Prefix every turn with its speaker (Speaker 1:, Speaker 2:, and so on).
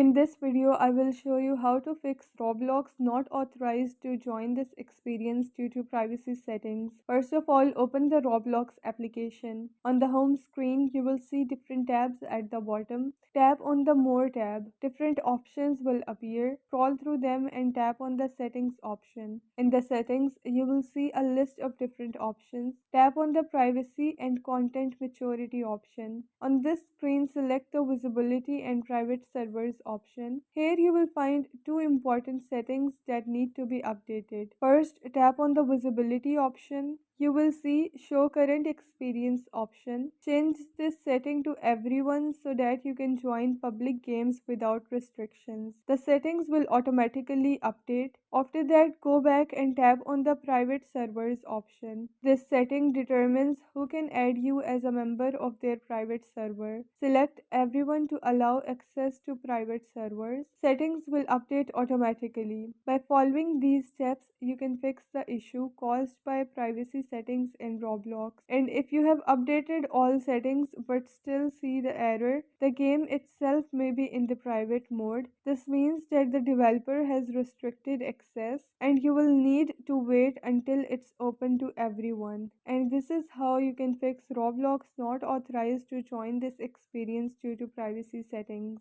Speaker 1: In this video, I will show you how to fix Roblox not authorized to join this experience due to privacy settings. First of all, open the Roblox application. On the home screen, you will see different tabs at the bottom. Tap on the More tab. Different options will appear. Scroll through them and tap on the Settings option. In the settings, you will see a list of different options. Tap on the Privacy and Content Maturity option. On this screen, select the Visibility and Private Servers option. Here you will find two important settings that need to be updated. First, tap on the Visibility option. You will see Show Current Experience option. Change this setting to everyone so that you can join public games without restrictions. The settings will automatically update. After that, go back and tap on the Private Servers option. This setting determines who can add you as a member of their private server. Select Everyone to allow access to private servers. Settings will update automatically. By following these steps, you can fix the issue caused by privacy settings in Roblox. And if you have updated all settings but still see the error, the game itself may be in the private mode. This means that the developer has restricted access and you will need to wait until it's open to everyone. And this is how you can fix Roblox not authorized to join this experience due to privacy settings.